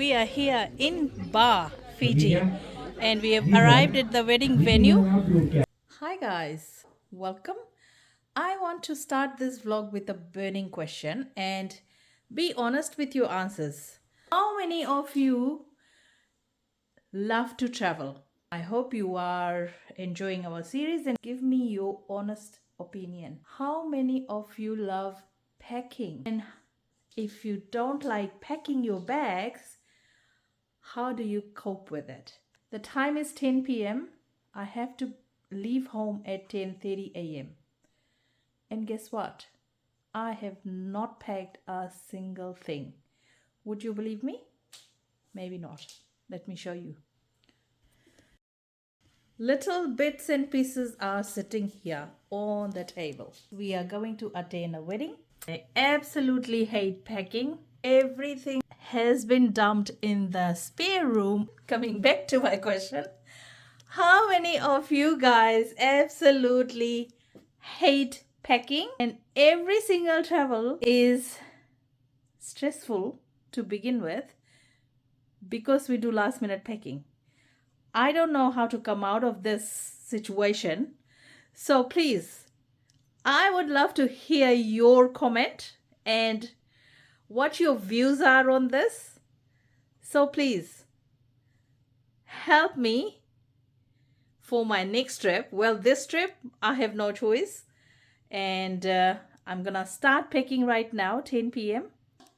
We are here in Bar, Fiji, and we have arrived at the wedding venue. Hi, guys, welcome. I want to start this vlog with a burning question and be honest with your answers. How many of you love to travel? I hope you are enjoying our series and give me your honest opinion. How many of you love packing? And if you don't like packing your bags, how do you cope with it? The time is 10 p.m. I have to leave home at 10:30 a.m. And guess what? I have not packed a single thing. Would you believe me? Maybe not. Let me show you. Little bits and pieces are sitting here on the table. We are going to attend a wedding. I absolutely hate packing. Everything has been dumped in the spare room. Coming back to my question, how many of you guys absolutely hate packing? And every single travel is stressful to begin with because we do last minute packing. I don't know how to come out of this situation. So please, I would love to hear your comment and what your views are on this. So please help me for my next trip. Well, this trip I have no choice, and I'm gonna start packing right now, 10 p.m.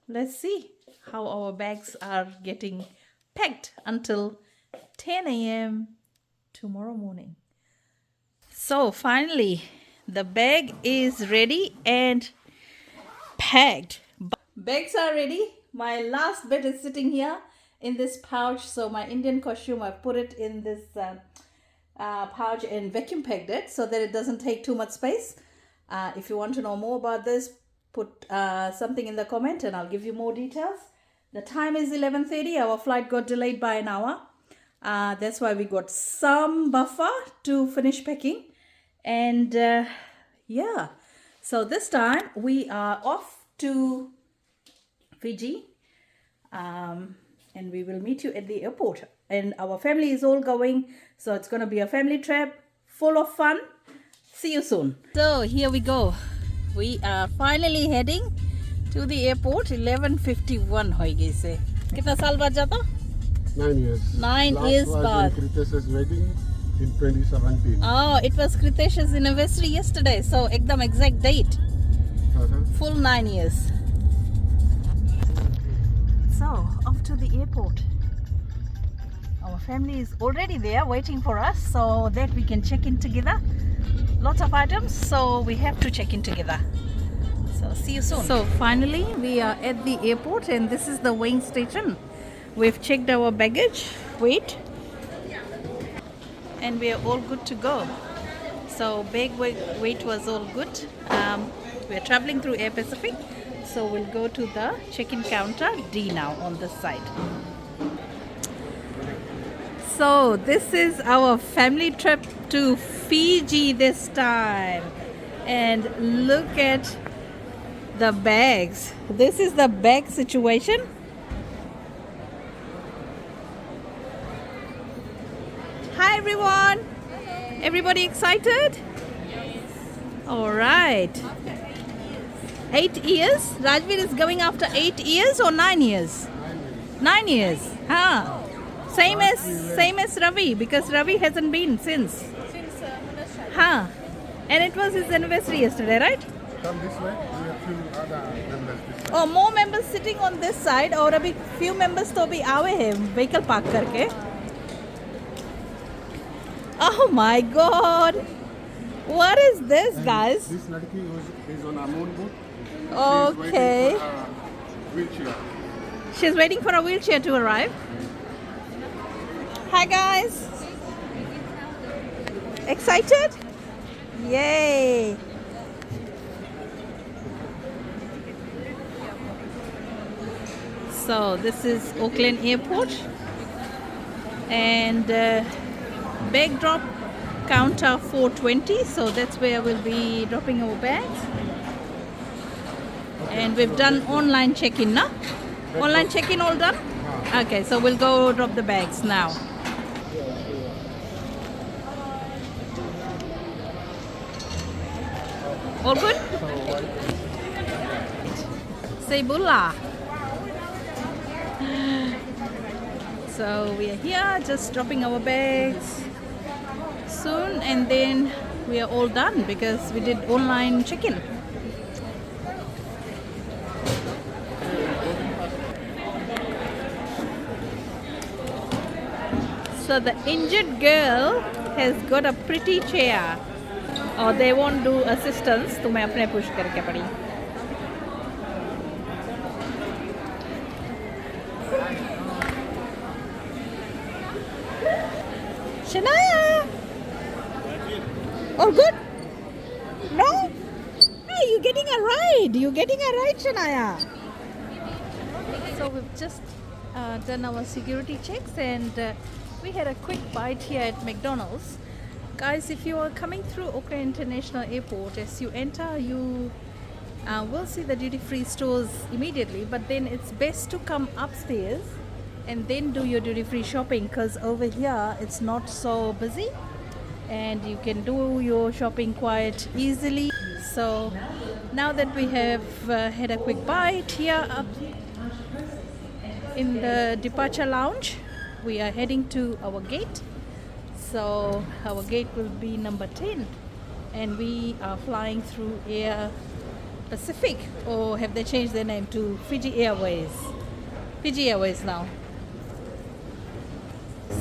Let's see how our bags are getting packed until 10 a.m. tomorrow morning. So finally the bag is ready and packed. Bags are ready. My last bit is sitting here in this pouch. So my Indian costume, I put it in this pouch and vacuum packed it so that it doesn't take too much space. If you want to know more about this, put something in the comment and I'll give you more details. The time is 11:30. Our flight got delayed by an hour. That's why we got some buffer to finish packing. And yeah, so this time we are off to Fiji, and we will meet you at the airport. And our family is all going, so it's going to be a family trip full of fun. See you soon. So here we go. We are finally heading to the airport. 11:51 हो गई से. कितना साल बाद जाता? 9 years. 9 Last years was बाद. in Kritesh's wedding in 2017. Oh, it was Kritesh's anniversary yesterday. So एकदम exact date. Full 9 years. So off to the airport. Our family is already there waiting for us so that we can check in together. Lots of items, so we have to check in together. So see you soon. So finally we are at the airport and this is the weighing station. We've checked our baggage weight and we are all good to go. So bag weight was all good. We're traveling through Air Pacific, so we'll go to the check-in counter D now on this side. So this is our family trip to Fiji this time, and look at the bags. This is the bag situation. Hi everyone. Hello. Everybody excited? Yes. All right. 8 years. Rajveer is going after 8 years or 9 years? 9 years. Huh. Same as Ravi, because Ravi hasn't been since. Huh. And it was his anniversary yesterday, right? Come this way. We have few other members this side. Oh, more members sitting on this side और अभी few members तो अभी आए हैं vehicle park करके. Oh my God! What is this, guys? This ladki is on a moon boat. Okay. Wheelchair. She's waiting for a wheelchair to arrive. Hi guys. Excited? Yay. So this is Auckland Airport and bag drop counter 420, so that's where we'll be dropping our bags. And we've done online check-in, no? Online check-in all done? Okay, so we'll go drop the bags now. All good? Say bulla. So we are here just dropping our bags soon, and then we are all done because we did online check-in. So the injured girl has got a pretty chair. Or they won't do assistance, तो मैं अपने push करके पड़ी. Shania, all good? No? Hey, you're getting a ride. You're getting a ride, Shania. So we've just done our security checks, and we had a quick bite here at McDonald's. Guys, if you are coming through Auckland International Airport, as you enter, you will see the duty-free stores immediately, but then it's best to come upstairs and then do your duty-free shopping, because over here it's not so busy and you can do your shopping quite easily. So now that we have had a quick bite here up in the departure lounge, we are heading to our gate. So our gate will be number 10, and we are flying through Air Pacific, or have they changed their name to Fiji Airways? Fiji Airways now.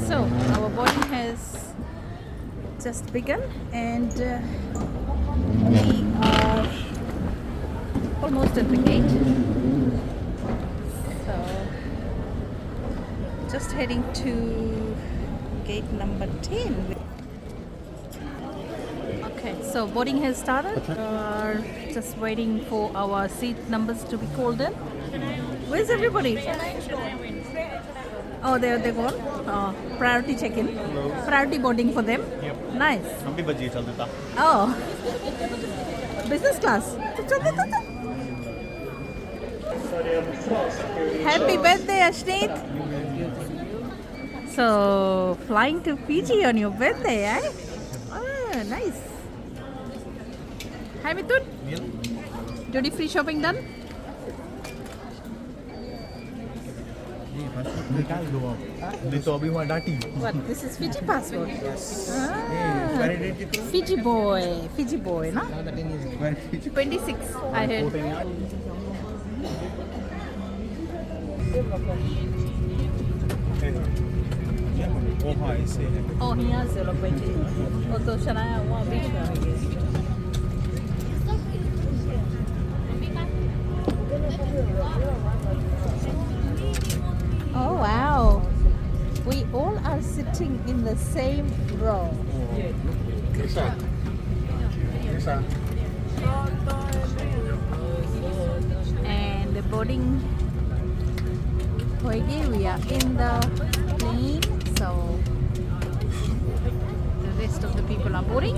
So our boarding has just begun, and we are almost at the gate. So just heading to gate number 10. Okay, so boarding has started. Just waiting for our seat numbers to be called in. Where's everybody? Oh, they're gone. Oh, priority check-in. Priority boarding for them. Yep. Nice. हम भी बजी चल देता. Oh, business class. Happy birthday, Ashneet. So, flying to Fiji on your birthday, eh? Ah, nice. Hi, Mithun. Duty free shopping done? तो अभी वहाँ डांटी. What? This is Fiji passport? Yes. Ah, Fiji boy. Fiji boy, no? 26, I heard. ओहा ऐसे है. Oh, he has 0.20. Oh, तो शनाया वहाँ बीच में आ गई. Oh wow, we all are sitting in the same row. Lisa. Lisa. And the boarding we are in the plane, so the rest of the people are boarding.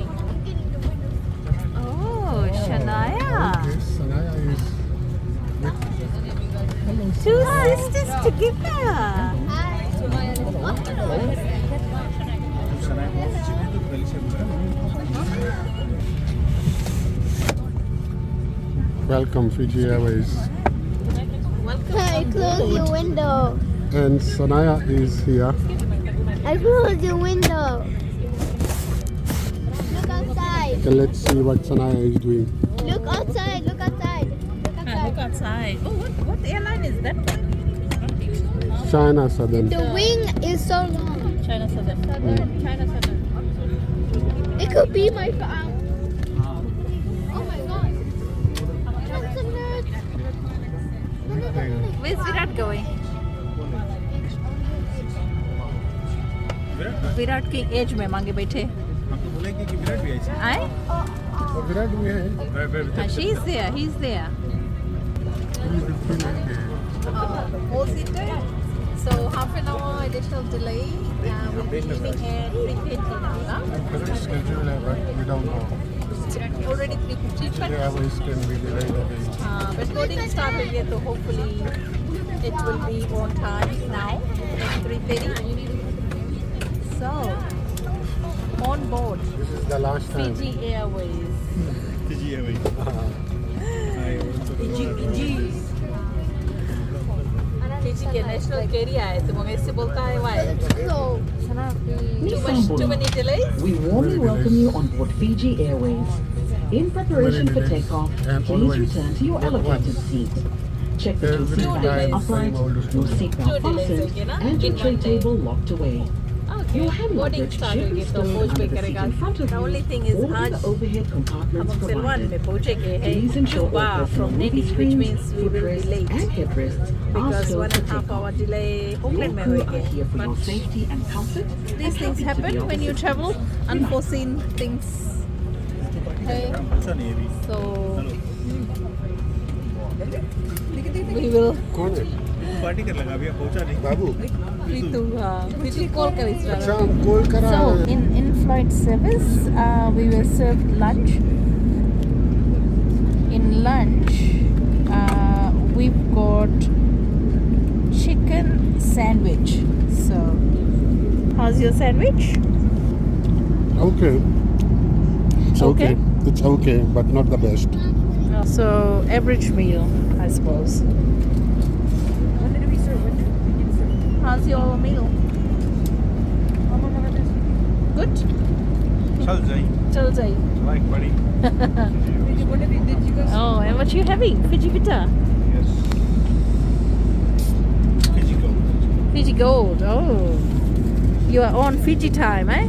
Oh, Shania. Yes, Sanaya is with Two sisters together. Welcome Fiji Airways. I close your window. And Sanaya is here. I close your window. Look outside. Okay, let's see what Sanaya is doing. Look outside. Look outside. Look Ah, look outside. Oh, what airline is that? China Southern. The wing is so long. China Southern. China Southern. It could be my farm. Oh my god. That's a nerd. Where's Virat going? Virat की as में मांगे बैठे हमको बोले कि विराट भी ऐसे. आए और विराट भी है. She is there he is there all seated, so half an hour additional delay. We'll be leaving at 3:20. Schedule है, but we don't know. Already 3:50, Fiji Airways can be delayed again. but boarding start will get, so hopefully it will be on time now at 3:30. So, on board This is the last time. Fiji Airways. Fiji Airways. Fiji के national career है तो मगर इससे बोलता है why? So, Too many delays? We warmly welcome you on board Fiji Airways. In preparation for takeoff, And please always. return to your Not elevated once. seat. Check that your Every seatbelt time is upright, same old your story. seatbelt Two delays fastened, होगी ना? and your In tray one day. table locked away. Okay. Your hand Boarding luggage start should be होगी तो stored पहुंच under पे the seat करेगा. in front of The you only thing is or in आज the overhead हम compartments सिलवान में provided. पहुंचेंगे हैं Please ensure all Juba personal from movie Delhi, which screens, means we will be footrests, late and headrests are because stowed 1.5 for hour takeoff. delay Your Auckland में crew होगी. are here for your But safety and comfort. these and things happy to happen be of when you assistance. travel, unforeseen things. Okay, पूछा नहीं अभी. so hello. we will. कौन है? Party कर लगा अभी पहुंचा नहीं. बाबू. Pritu call कर इस अच्छा तरह. हम कॉल करा. So in flight service, we were served lunch. In lunch, we've got chicken sandwich. So, how's your sandwich? Okay. It's Okay. okay. It's okay, but not the best. So average meal, I suppose. How's your meal? Good. चल जाइए. चल जाइए. Like बड़ी. Oh, and what you having? Fiji Vita? Yes. Fiji go. Fiji Gold. Oh, you are on Fiji time, eh?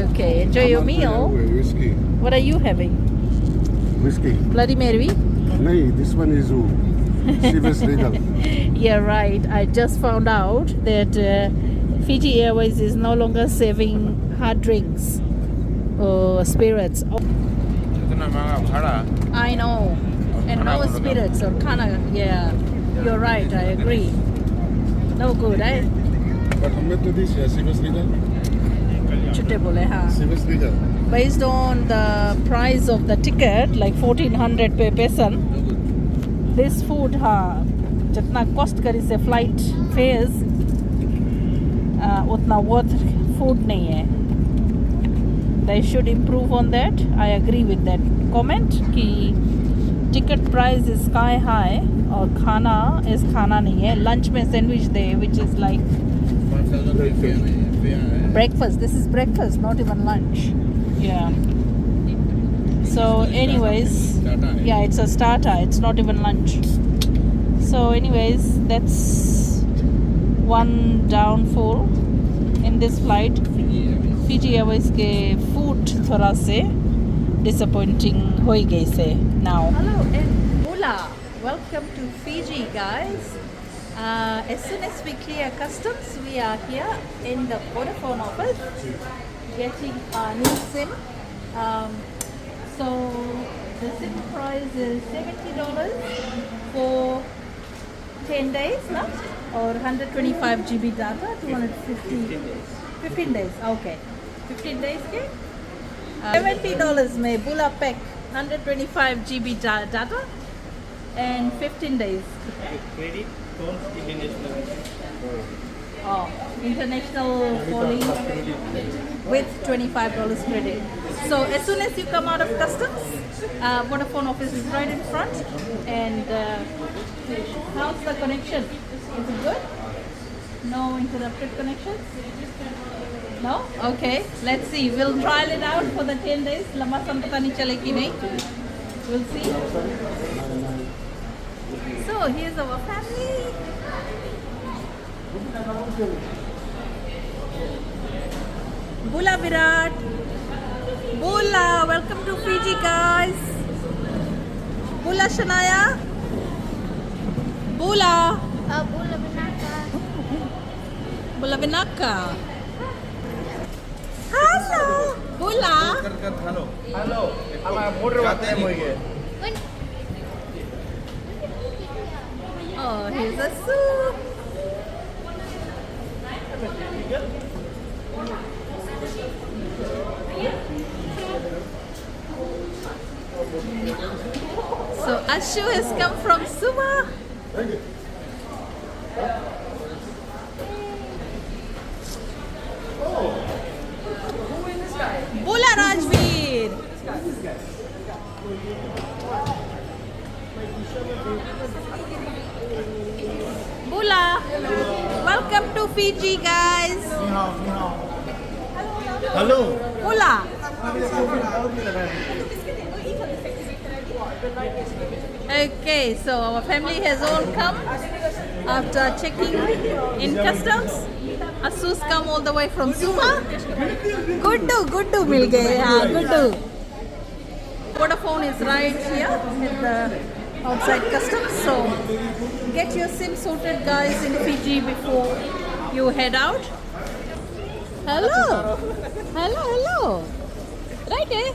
Okay, enjoy your meal. Whiskey. What are you having? Whiskey. Bloody Mary? No, this one is Chivas Regal. Yeah, right. I just found out that Fiji Airways is no longer serving hard drinks or spirits. Oh, इतना महंगा भाड़ा. I know. And no spirits or khana. Yeah, you're right. I agree. No good, eh? But हमें तो दी Chivas Regal. Chute bole, हाँ. Chivas Regal. Based on the price of the ticket, like 1400 per person, this food, हाँ, जितना cost करी से flight fares, उतना worth food नहीं है. They should improve on that. I agree with that comment कि ticket price is sky high और खाना is खाना नहीं है. Lunch में sandwich they, which is like breakfast. This is breakfast, not even lunch. Yeah. So, anyways, yeah, it's a starter. It's not even lunch. So, anyways, that's one downfall in this flight. Fiji Airways के food थोड़ा से disappointing हो ही गई से now. Hello and hola. Welcome to Fiji, guys. As soon as we clear customs, we are here in the Vodafone office getting a new SIM. So the SIM price is $70 for 10 days, no? Or 125 GB data, 250. 15 days, okay. 15 days के $70 में Bula Pack 125 GB data and 15 days. Credit tones international. Oh, international calling with $25 credit. So as soon as you come out of customs, Vodafone office is right in front. And how's the connection? Is it good? No interrupted connections? No? Okay, let's see. We'll trial it out for the 10 days. Lama sam pata nahi chalegi nahi. We'll see. So here's our family. Bula Virat. Bula, welcome to Fiji, guys. Bula Shania. Bula. Bula Vinaka. Bula Vinaka. Hello. Bula. Hello. Hello. हमारा motor जाते हैं मुझे. Oh, here's a soup. So Ashu has come from Suva. Welcome to Fiji, guys. Hello. Hola. Okay, so our family has all come after checking in customs. Asus come all the way from Suva. Good mil gaye. Good. Vodafone is right here at the outside customs. So get your SIM sorted, guys, in Fiji before you head out. Hello. Right, eh?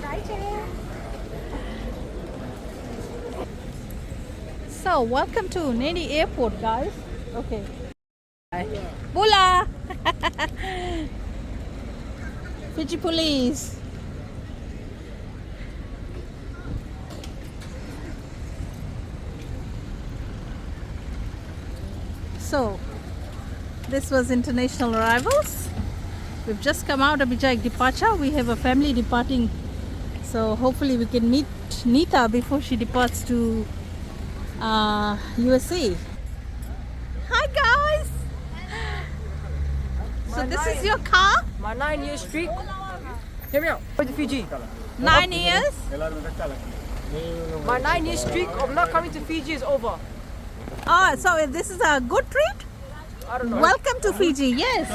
So, welcome to Nadi Airport, guys. Okay. Bula! Fiji police. So, this was international arrivals. We've just come out of Bijak departure. We have a family departing. So, hopefully we can meet Nita before she departs to USA. Hi guys! So this is your car? My 9-year streak. Hear me out. Going to Fiji. 9 years? My 9-year streak of not coming to Fiji is over. Oh, so this is a good treat? I don't know. Welcome to Fiji, yes.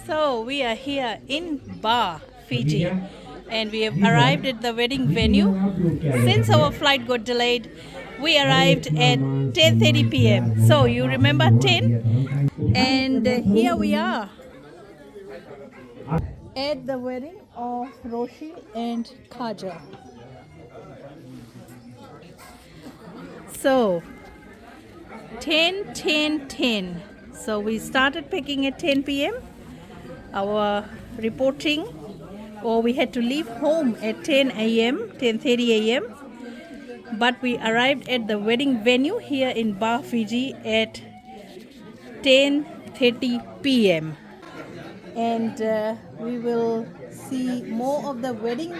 So we are here in Bar, Fiji, and we have arrived at the wedding venue. Since our flight got delayed, we arrived at 10:30 p.m. So you remember 10? And here we are at the wedding of Roshi and Kaja. So 10. So we started packing at 10 p.m. Our reporting, or we had to leave home at 10 a.m., 10:30 a.m. But we arrived at the wedding venue here in Bar, Fiji at 10:30 p.m. And we will see more of the wedding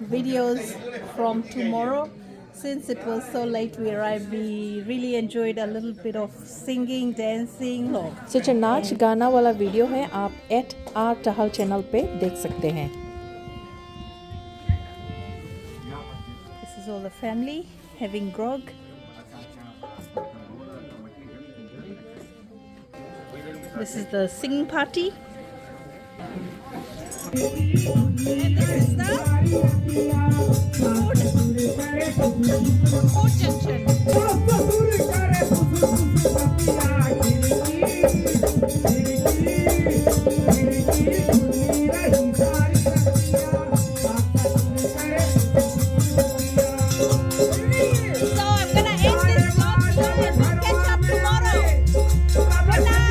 videos from tomorrow. Since it was so late we arrived, we really enjoyed a little bit of singing, dancing. सच नाच गाना वाला video है, आप @r_tahal channel पे देख सकते हैं. This is all the family having grog. This is the singing party. And this is the food junction. So I'm gonna end this vlog here and we'll catch up tomorrow. Good night.